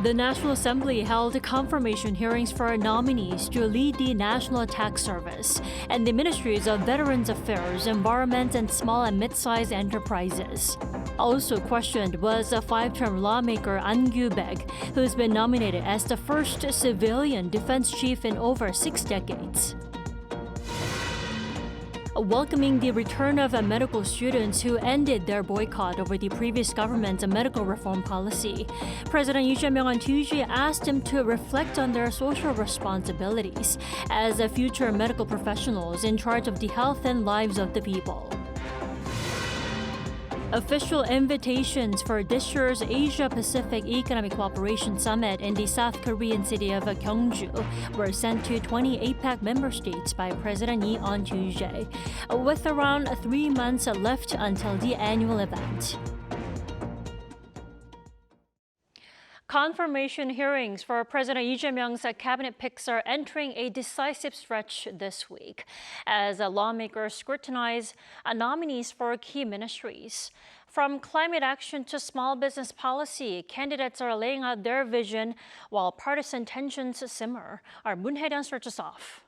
The National Assembly held confirmation hearings for nominees to lead the National Tax Service and the Ministries of Veterans Affairs, Environment, and Small and Mid-sized Enterprises. Also questioned was a 5-term lawmaker Ahn Gyu-back, who's been nominated as the first civilian defense chief in over 6 decades. Welcoming the return of medical students who ended their boycott over the previous government's medical reform policy, President Lee Jae-myung on Tuesday asked them to reflect on their social responsibilities as future medical professionals in charge of the health and lives of the people. Official invitations for this year's Asia-Pacific Economic Cooperation Summit in the South Korean city of Gyeongju were sent to 20 APEC member states by President Lee on Tuesday, with around 3 months left until the annual event. Confirmation hearings for President Lee Jae-myung's cabinet picks are entering a decisive stretch this week as lawmakers scrutinize nominees for key ministries. From climate action to small business policy, candidates are laying out their vision while partisan tensions simmer. Our Moon Hae-ryun starts us off.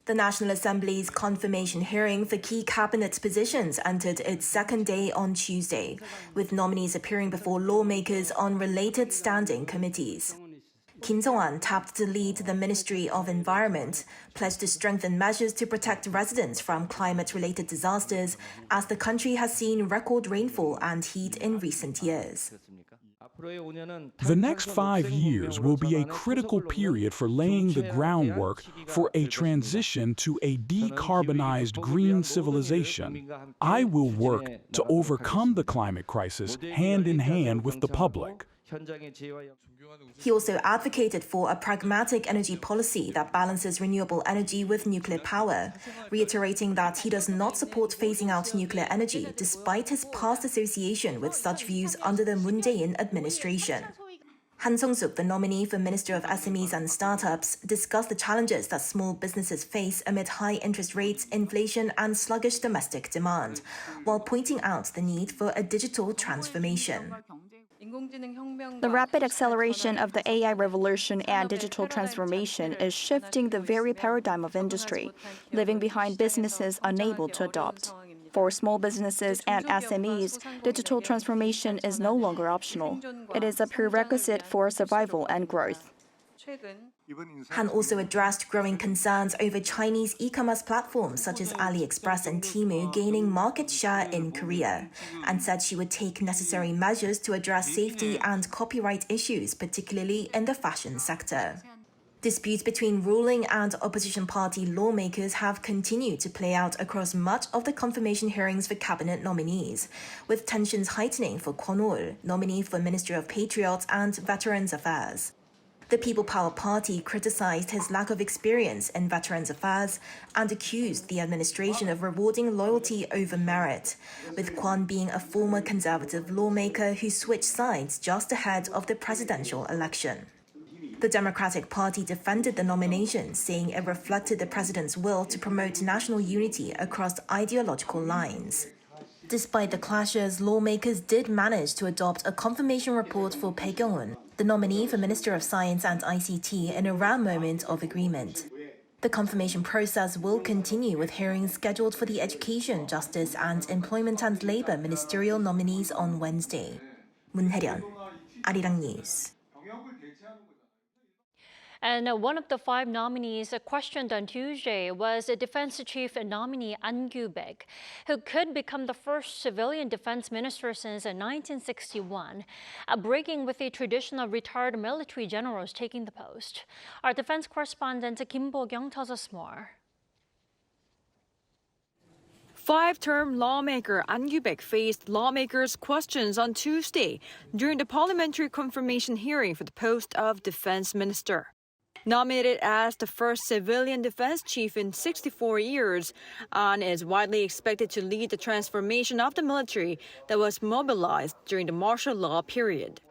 The National Assembly's confirmation hearing for key cabinet positions entered its second day on Tuesday, with nominees appearing before lawmakers on related standing committees. Kim Song-hwan tapped to lead the Ministry of Environment, pledged to strengthen measures to protect residents from climate-related disasters as the country has seen record rainfall and heat in recent years. The next 5 years will be a critical period for laying the groundwork for a transition to a decarbonized green civilization. I will work to overcome the climate crisis hand in hand with the public. He also advocated for a pragmatic energy policy that balances renewable energy with nuclear power, reiterating that he does not support phasing out nuclear energy despite his past association with such views under the Moon Jae-in administration. Han Sung-suk, the nominee for Minister of SMEs and Startups, discussed the challenges that small businesses face amid high interest rates, inflation, and sluggish domestic demand, while pointing out the need for a digital transformation. The rapid acceleration of the AI revolution and digital transformation is shifting the very paradigm of industry, leaving behind businesses unable to adopt. For small businesses and SMEs, digital transformation is no longer optional. It is a prerequisite for survival and growth. Han also addressed growing concerns over Chinese e-commerce platforms such as AliExpress and Temu gaining market share in Korea, and said she would take necessary measures to address safety and copyright issues, particularly in the fashion sector. Disputes between ruling and opposition party lawmakers have continued to play out across much of the confirmation hearings for cabinet nominees, with tensions heightening for Kwon Ol, nominee for Ministry of Patriots and Veterans Affairs. The People Power Party criticized his lack of experience in veterans affairs and accused the administration of rewarding loyalty over merit, with Kwon being a former conservative lawmaker who switched sides just ahead of the presidential election. The Democratic Party defended the nomination, saying it reflected the president's will to promote national unity across ideological lines. Despite the clashes, lawmakers did manage to adopt a confirmation report for Bae Kyung-hun, the nominee for Minister of Science and ICT, in a rare moment of agreement. The confirmation process will continue with hearings scheduled for the Education, Justice and Employment and Labor ministerial nominees on Wednesday. Moon Hae-ryun, Arirang News. And one of the 5 nominees questioned on Tuesday was Defense Chief nominee Ahn Gyu-back, who could become the first civilian defense minister since 1961, breaking with the tradition of retired military generals taking the post. Our defense correspondent Kim Bo-kyung tells us more. 5-term lawmaker Ahn Gyu-back faced lawmakers' questions on Tuesday during the parliamentary confirmation hearing for the post of defense minister. Nominated as the first civilian defense chief in 64 years, Ahn is widely expected to lead the transformation of the military that was mobilized during the martial law period.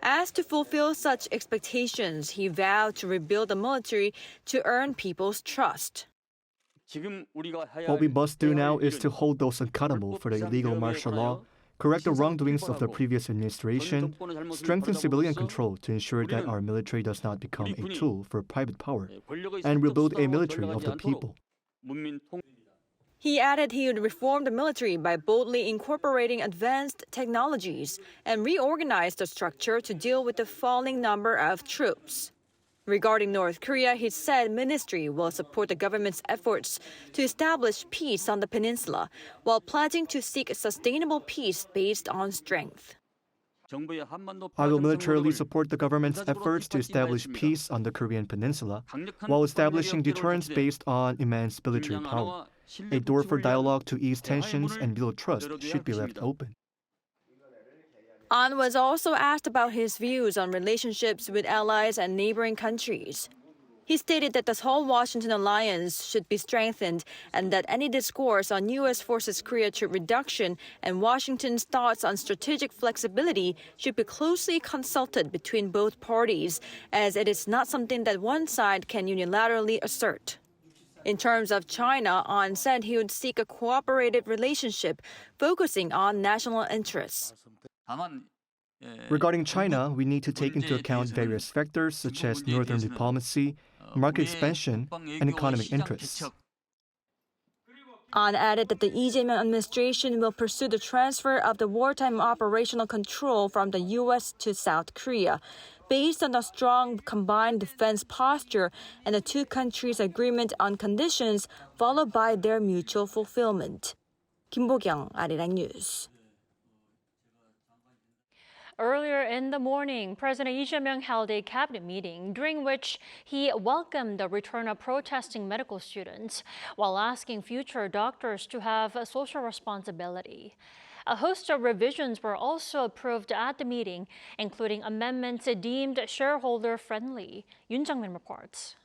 Asked to fulfill such expectations, he vowed to rebuild the military to earn people's trust. What we must do now is to hold those accountable for the illegal martial law, correct the wrongdoings of the previous administration, strengthen civilian control to ensure that our military does not become a tool for private power, and rebuild a military of the people. He added he would reform the military by boldly incorporating advanced technologies and reorganize the structure to deal with the falling number of troops. Regarding North Korea, he said ministry will support the government's efforts to establish peace on the peninsula while pledging to seek sustainable peace based on strength. I will militarily support the government's efforts to establish peace on the Korean peninsula while establishing deterrence based on immense military power. A door for dialogue to ease tensions and build trust should be left open. Ahn was also asked about his views on relationships with allies and neighboring countries. He stated that the Seoul-Washington alliance should be strengthened and that any discourse on U.S. forces Korea troop reduction and Washington's thoughts on strategic flexibility should be closely consulted between both parties, as it is not something that one side can unilaterally assert. In terms of China, Ahn said he would seek a cooperative relationship focusing on national interests. Regarding China, we need to take into account various factors such as northern diplomacy, market expansion, and economic interests. Ahn added that the Lee Jae-myung administration will pursue the transfer of the wartime operational control from the U.S. to South Korea, based on a strong combined defense posture and the two countries' agreement on conditions followed by their mutual fulfillment. Kim Bo-kyung, Arirang News. Earlier in the morning, President Lee Jae-myung held a cabinet meeting during which he welcomed the return of protesting medical students while asking future doctors to have a social responsibility. A host of revisions were also approved at the meeting, including amendments deemed shareholder-friendly. Yoon Jung-min reports.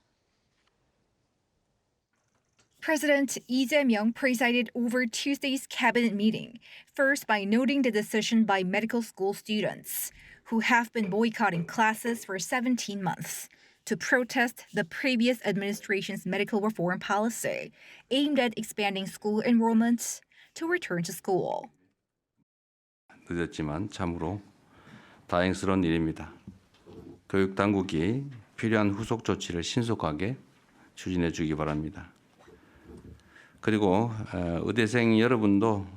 President Lee Jae-myung presided over Tuesday's cabinet meeting, first by noting the decision by medical school students, who have been boycotting classes for 17 months, to protest the previous administration's medical reform policy aimed at expanding school enrollment to return to school. 늦었지만 참으로 다행스러운 일입니다. 교육당국이 필요한 후속 조치를 신속하게 추진해 주기 바랍니다. 그리고 의대생 여러분도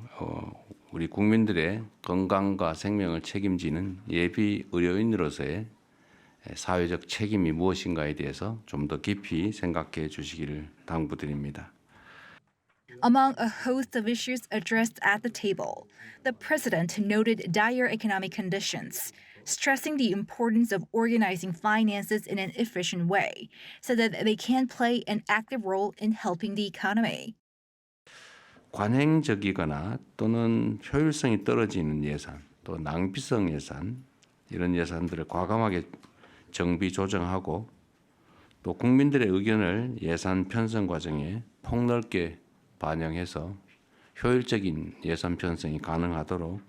우리 국민들의 건강과 생명을 책임지는 예비 의료인으로서의 사회적 책임이 무엇인가에 대해서 좀 더 깊이 생각해 주시기를 당부드립니다. Among a host of issues addressed at the table, the president noted dire economic conditions, stressing the importance of organizing finances in an efficient way so that they can play an active role in helping the economy. 관행적이거나 또는 효율성이 떨어지는 예산, 또 낭비성 예산, 이런 예산들을 과감하게 정비 조정하고 또 국민들의 의견을 예산 편성 과정에 폭넓게 반영해서 효율적인 예산 편성이 가능하도록.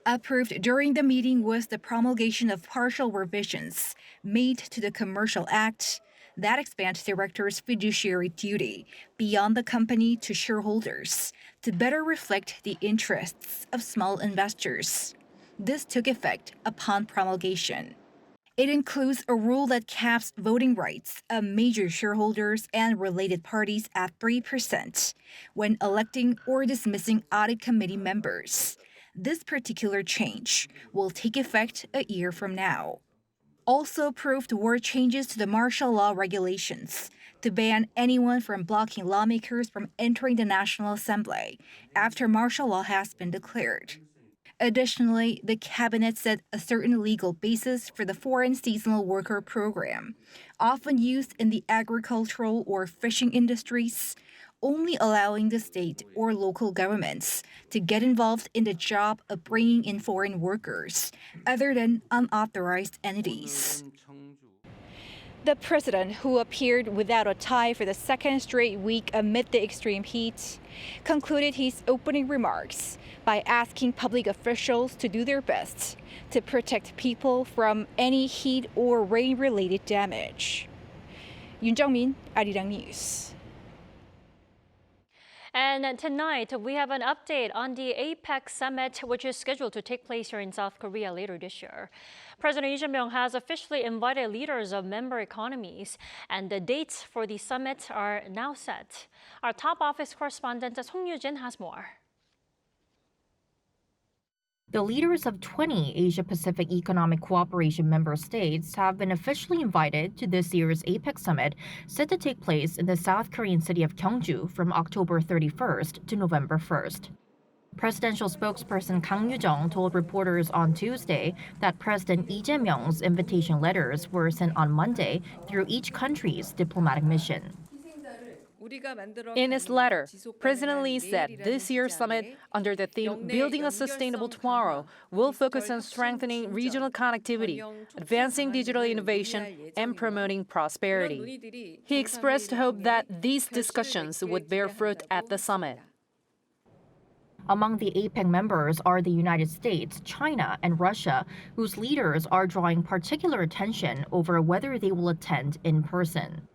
Approved during the meeting was the promulgation of partial revisions made to the Commercial Act that expand directors' fiduciary duty beyond the company to shareholders to better reflect the interests of small investors. This took effect upon promulgation. It includes a rule that caps voting rights of major shareholders and related parties at 3% when electing or dismissing audit committee members. This particular change will take effect a year from now. Also approved were changes to the martial law regulations to ban anyone from blocking lawmakers from entering the National Assembly after martial law has been declared. Additionally, the cabinet set a certain legal basis for the foreign seasonal worker program, often used in the agricultural or fishing industries, only allowing the state or local governments to get involved in the job of bringing in foreign workers, other than unauthorized entities. The president, who appeared without a tie for the second straight week amid the extreme heat, concluded his opening remarks by asking public officials to do their best to protect people from any heat or rain-related damage. Yoon Jung-min, Arirang News. And tonight, we have an update on the APEC summit, which is scheduled to take place here in South Korea later this year. President Lee Jae-myung has officially invited leaders of member economies, and the dates for the summit are now set. Our top office correspondent, Song Yoo-jin, has more. The leaders of 20 Asia-Pacific Economic Cooperation member states have been officially invited to this year's APEC summit, set to take place in the South Korean city of Gyeongju from October 31st to November 1st. Presidential spokesperson Kang Yoo-jung told reporters on Tuesday that President Lee Jae-myung's invitation letters were sent on Monday through each country's diplomatic mission. In his letter, President Lee said this year's summit, under the theme Building a Sustainable Tomorrow, will focus on strengthening regional connectivity, advancing digital innovation, and promoting prosperity. He expressed hope that these discussions would bear fruit at the summit. Among the APEC members are the United States, China, and Russia, whose leaders are drawing particular attention over whether they will attend in person.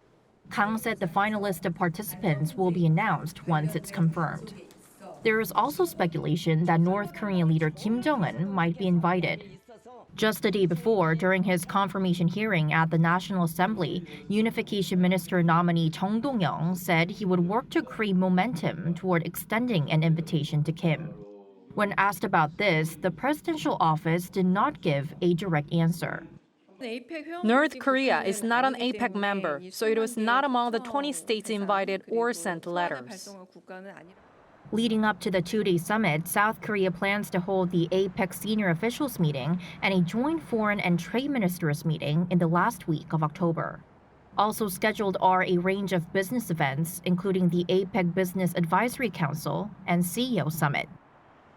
Kang said the final list of participants will be announced once it's confirmed. There is also speculation that North Korean leader Kim Jong-un might be invited. Just the day before, during his confirmation hearing at the National Assembly, Unification Minister nominee Chung Dong-young said he would work to create momentum toward extending an invitation to Kim. When asked about this, the presidential office did not give a direct answer. North Korea is not an APEC member, so it was not among the 20 states invited or sent letters. Leading up to the two-day summit, South Korea plans to hold the APEC senior officials meeting and a joint foreign and trade ministers meeting in the last week of October. Also scheduled are a range of business events, including the APEC Business Advisory Council and CEO Summit.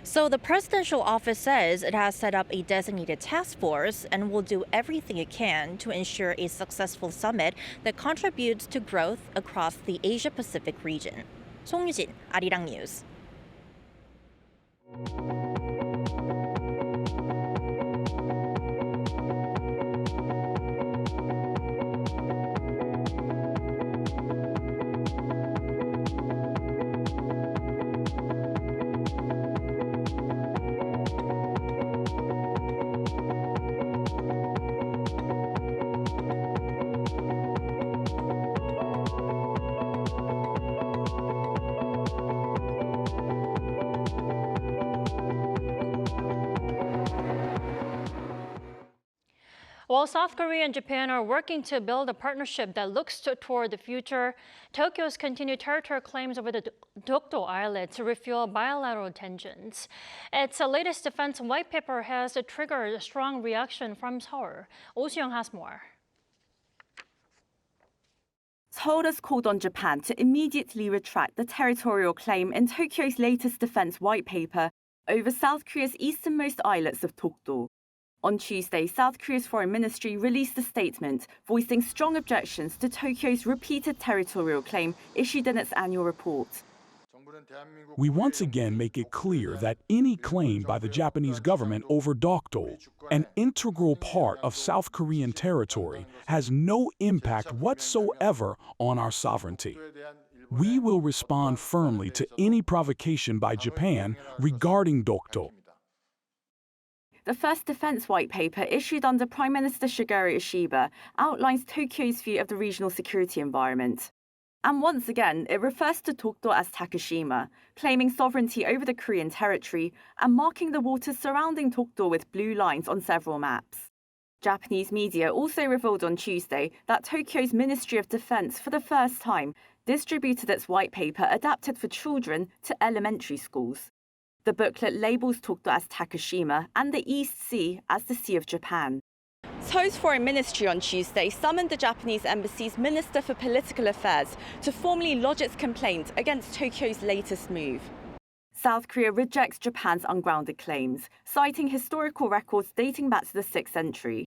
So the presidential office says it has set up a designated task force and will do everything it can to ensure a successful summit that contributes to growth across the Asia-Pacific region. Song Yoo-jin, Arirang News. While South Korea and Japan are working to build a partnership that looks toward the future, Tokyo's continued territorial claims over the Dokdo islets refuel bilateral tensions. Its latest defense white paper has triggered a strong reaction from Seoul. Oh Soo-young has more. Seoul has called on Japan to immediately retract the territorial claim in Tokyo's latest defense white paper over South Korea's easternmost islets of Dokdo. On Tuesday, South Korea's foreign ministry released a statement voicing strong objections to Tokyo's repeated territorial claim issued in its annual report. We once again make it clear that any claim by the Japanese government over Dokdo, an integral part of South Korean territory, has no impact whatsoever on our sovereignty. We will respond firmly to any provocation by Japan regarding Dokdo. The first defense white paper issued under Prime Minister Shigeru Ishiba outlines Tokyo's view of the regional security environment. And once again, it refers to Dokdo as Takeshima, claiming sovereignty over the Korean territory and marking the waters surrounding Dokdo with blue lines on several maps. Japanese media also revealed on Tuesday that Tokyo's Ministry of Defense for the first time distributed its white paper adapted for children to elementary schools. The booklet labels Dokdo as Takeshima and the East Sea as the Sea of Japan. Seoul's foreign ministry on Tuesday summoned the Japanese embassy's Minister for Political Affairs to formally lodge its complaint against Tokyo's latest move. South Korea rejects Japan's ungrounded claims, citing historical records dating back to the 6th century.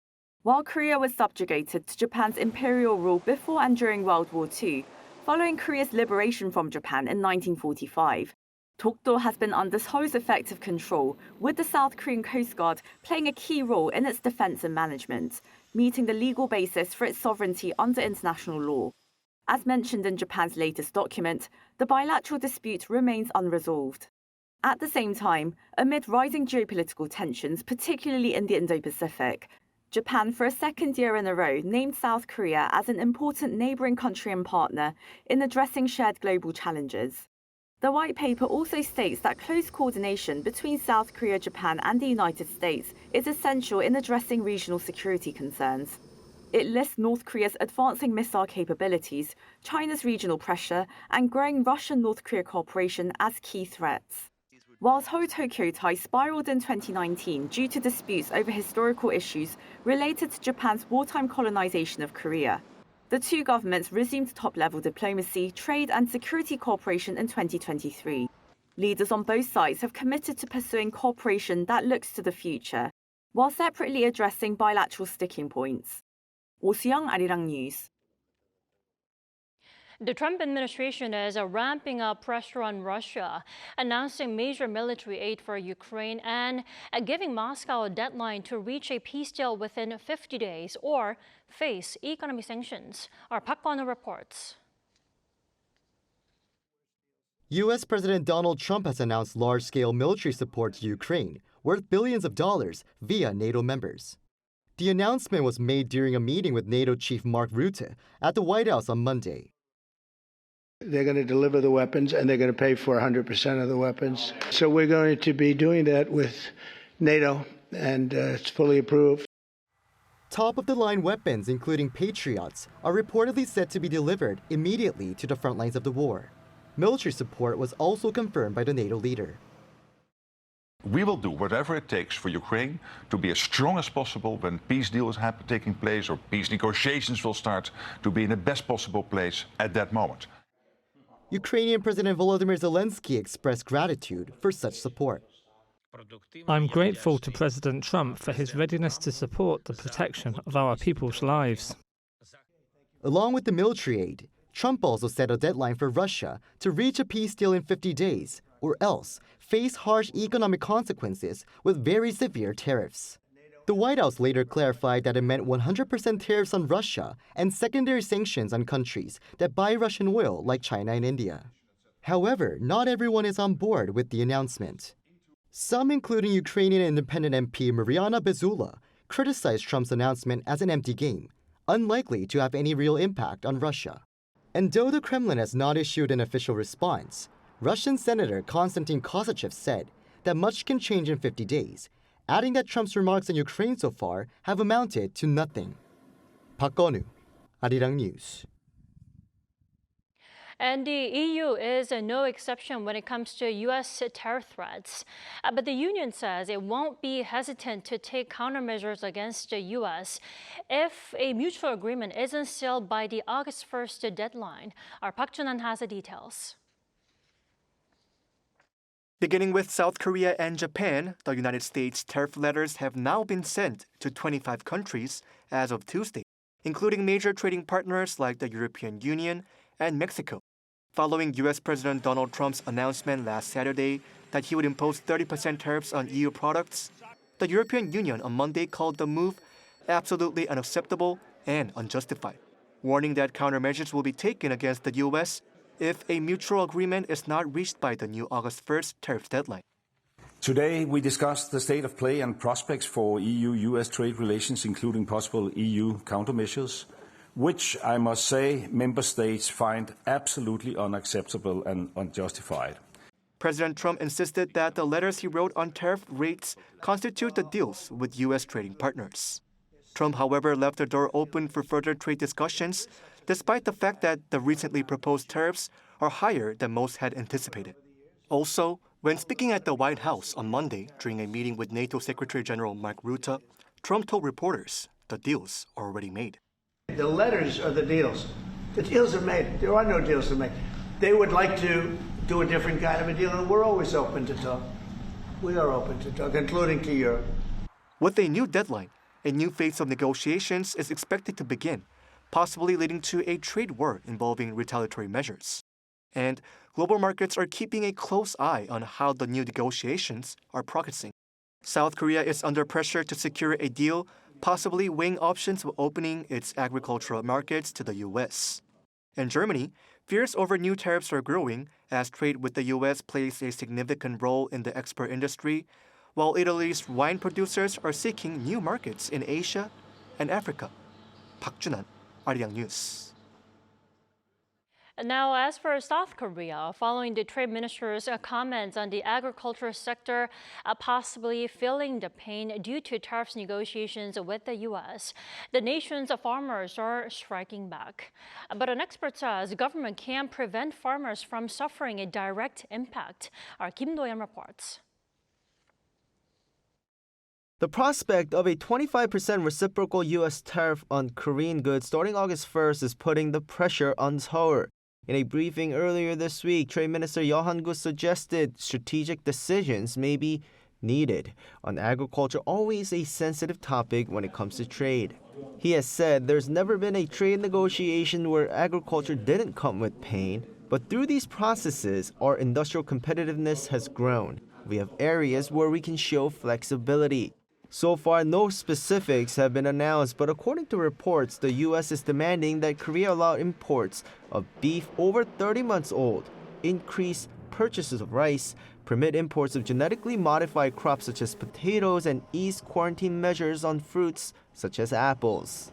While Korea was subjugated to Japan's imperial rule before and during World War II, following Korea's liberation from Japan in 1945, Dokdo has been under Seoul's effective control, with the South Korean Coast Guard playing a key role in its defense and management, meeting the legal basis for its sovereignty under international law. As mentioned in Japan's latest document, the bilateral dispute remains unresolved. At the same time, amid rising geopolitical tensions, particularly in the Indo-Pacific, Japan, for a second year in a row, named South Korea as an important neighboring country and partner in addressing shared global challenges. The white paper also states that close coordination between South Korea, Japan, and the United States is essential in addressing regional security concerns. It lists North Korea's advancing missile capabilities, China's regional pressure, and growing Russian-North Korea cooperation as key threats. While Seoul-Tokyo ties spiraled in 2019 due to disputes over historical issues related to Japan's wartime colonization of Korea, the two governments resumed top-level diplomacy, trade, and security cooperation in 2023. Leaders on both sides have committed to pursuing cooperation that looks to the future, while separately addressing bilateral sticking points. Oh Soo-young, Arirang News. The Trump administration is ramping up pressure on Russia, announcing major military aid for Ukraine and giving Moscow a deadline to reach a peace deal within 50 days or face economic sanctions. Our Park Kwon-woo reports. U.S. President Donald Trump has announced large-scale military support to Ukraine, worth billions of dollars, via NATO members. The announcement was made during a meeting with NATO Chief Mark Rutte at the White House on Monday. They're going to deliver the weapons, and they're going to pay for 100% of the weapons. So we're going to be doing that with NATO, and it's fully approved. Top-of-the-line weapons, including Patriots, are reportedly set to be delivered immediately to the front lines of the war. Military support was also confirmed by the NATO leader. We will do whatever it takes for Ukraine to be as strong as possible when peace deal is taking place or peace negotiations will start, to be in the best possible place at that moment. Ukrainian President Volodymyr Zelensky expressed gratitude for such support. I'm grateful to President Trump for his readiness to support the protection of our people's lives. Along with the military aid, Trump also set a deadline for Russia to reach a peace deal in 50 days, or else face harsh economic consequences with very severe tariffs. The White House later clarified that it meant 100% tariffs on Russia and secondary sanctions on countries that buy Russian oil like China and India. However, not everyone is on board with the announcement. Some, including Ukrainian independent MP Mariana Bezula, criticized Trump's announcement as an empty game, unlikely to have any real impact on Russia. And though the Kremlin has not issued an official response, Russian Senator Konstantin Kosachev said that much can change in 50 days, adding that Trump's remarks on Ukraine so far have amounted to nothing. Park Kwon-woo, Arirang News. And the EU is no exception when it comes to U.S. tariff threats. But the union says it won't be hesitant to take countermeasures against the U.S. if a mutual agreement isn't sealed by the August 1st deadline. Our Park Jun-han has the details. Beginning with South Korea and Japan, the United States tariff letters have now been sent to 25 countries as of Tuesday, including major trading partners like the European Union and Mexico, following U.S. President Donald Trump's announcement last Saturday that he would impose 30% tariffs on EU products. The European Union on Monday called the move absolutely unacceptable and unjustified, warning that countermeasures will be taken against the U.S. if a mutual agreement is not reached by the new August 1st tariff deadline. Today, we discussed the state of play and prospects for EU-US trade relations, including possible EU countermeasures, which I must say member states find absolutely unacceptable and unjustified. President Trump insisted that the letters he wrote on tariff rates constitute the deals with U.S. trading partners. Trump, however, left the door open for further trade discussions, despite the fact that the recently proposed tariffs are higher than most had anticipated. Also, when speaking at the White House on Monday during a meeting with NATO Secretary General Mark Rutte, Trump told reporters the deals are already made. The letters are the deals. The deals are made. There are no deals to make. They would like to do a different kind of a deal, and we're always open to talk. We are open to talk, including to Europe. With a new deadline, A new phase of negotiations is expected to begin, possibly leading to a trade war involving retaliatory measures. And global markets are keeping a close eye on how the new negotiations are progressing. South Korea is under pressure to secure a deal, possibly weighing options of opening its agricultural markets to the U.S. In Germany, fears over new tariffs are growing as trade with the U.S. plays a significant role in the export industry, while Italy's wine producers are seeking new markets in Asia and Africa. Park Junan, Arirang News. Now, as for South Korea, following the trade minister's comments on the agriculture sector possibly feeling the pain due to tariffs negotiations with the U.S., the nation's farmers are striking back. But an expert says government can prevent farmers from suffering a direct impact. Our Kim Do-yeon reports. The prospect of a 25% reciprocal U.S. tariff on Korean goods starting August 1st is putting the pressure on Seoul. In a briefing earlier this week, Trade Minister Ahn Gyu-back suggested strategic decisions may be needed on agriculture, always a sensitive topic when it comes to trade. He has said there's never been a trade negotiation where agriculture didn't come with pain, but through these processes, our industrial competitiveness has grown. We have areas where we can show flexibility. So far, no specifics have been announced, but according to reports, the U.S. is demanding that Korea allow imports of beef over 30 months old, increase purchases of rice, permit imports of genetically modified crops such as potatoes, and ease quarantine measures on fruits such as apples.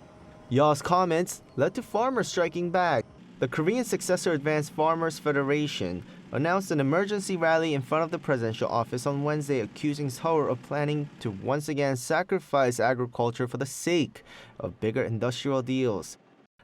Yaw's comments led to farmers striking back. The Korean successor Advanced Farmers Federation announced an emergency rally in front of the presidential office on Wednesday, accusing Seoul of planning to once again sacrifice agriculture for the sake of bigger industrial deals.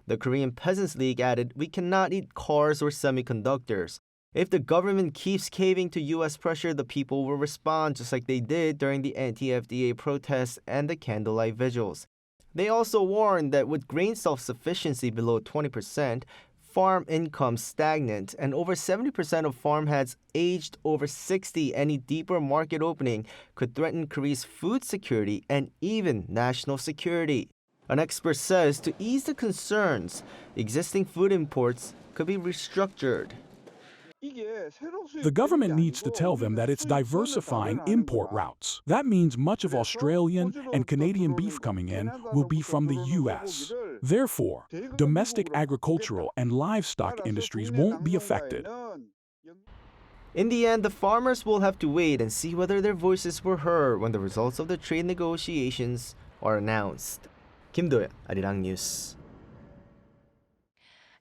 The Korean Peasants League added, "We cannot eat cars or semiconductors. If the government keeps caving to U.S. pressure, the people will respond just like they did during the anti-FDA protests and the candlelight vigils." They also warned that with grain self-sufficiency below 20%, farm income stagnant, and over 70% of farmhands aged over 60, any deeper market opening could threaten Korea's food security and even national security. An expert says to ease the concerns, existing food imports could be restructured. The government needs to tell them that it's diversifying import routes. That means much of Australian and Canadian beef coming in will be from the U.S. Therefore, domestic agricultural and livestock industries won't be affected. In the end, the farmers will have to wait and see whether their voices were heard when the results of the trade negotiations are announced. Kim Do-yeon, Arirang News.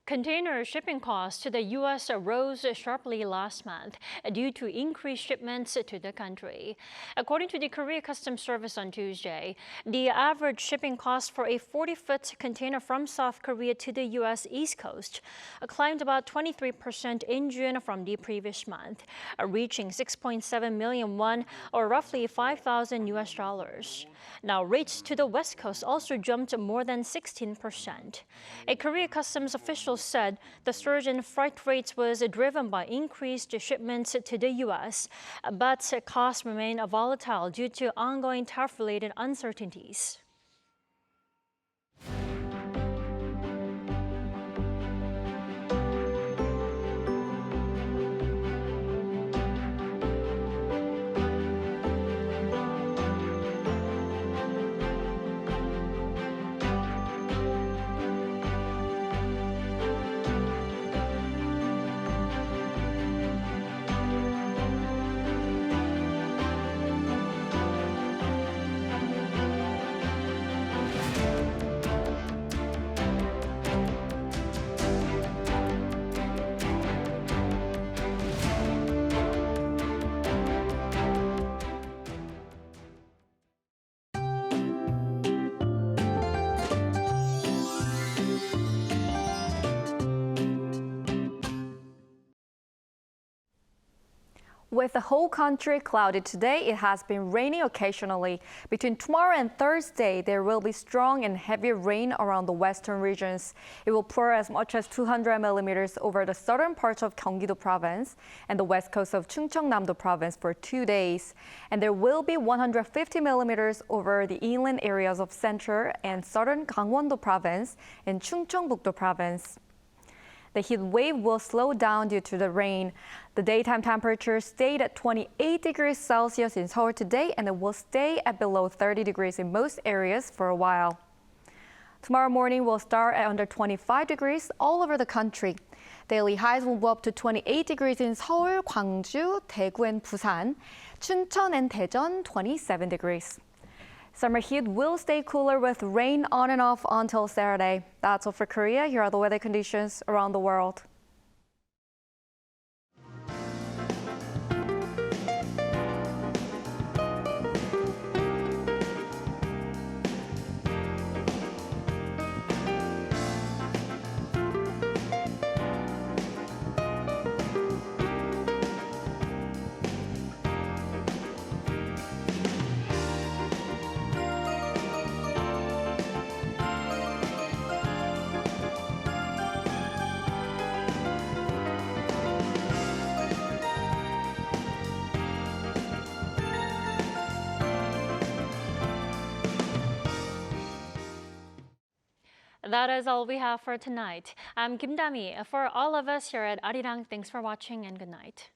Container shipping costs to the U.S. rose sharply last month due to increased shipments to the country. According to the Korea Customs Service on Tuesday, the average shipping cost for a 40-foot container from South Korea to the U.S. East Coast climbed about 23% in June from the previous month, reaching 6.7 million won, or roughly $5,000. Now, rates to the West Coast also jumped more than 16%. A Korea Customs official said the surge in freight rates was driven by increased shipments to the U.S., but costs remain volatile due to ongoing tariff-related uncertainties. with the whole country cloudy today, it has been raining occasionally. Between tomorrow and Thursday, there will be strong and heavy rain around the western regions. It will pour as much as 200 millimeters over the southern parts of Gyeongju province and the west coast of Chungcheongnam-do province for 2 days. And there will be 150 millimeters over the inland areas of central and southern Gangwon-do province and Chungcheongbuk-do province. The heat wave will slow down due to the rain. The daytime temperature stayed at 28 degrees Celsius in Seoul today, and it will stay at below 30 degrees in most areas for a while. Tomorrow morning will start at under 25 degrees all over the country. Daily highs will go up to 28 degrees in Seoul, Gwangju, Daegu, and Busan. Chuncheon and Daejeon, 27 degrees. Summer heat will stay cooler with rain on and off until Saturday. That's all for Korea. Here are the weather conditions around the world. That is all we have for tonight. I'm Kim Dami. For all of us here at Arirang, thanks for watching and good night.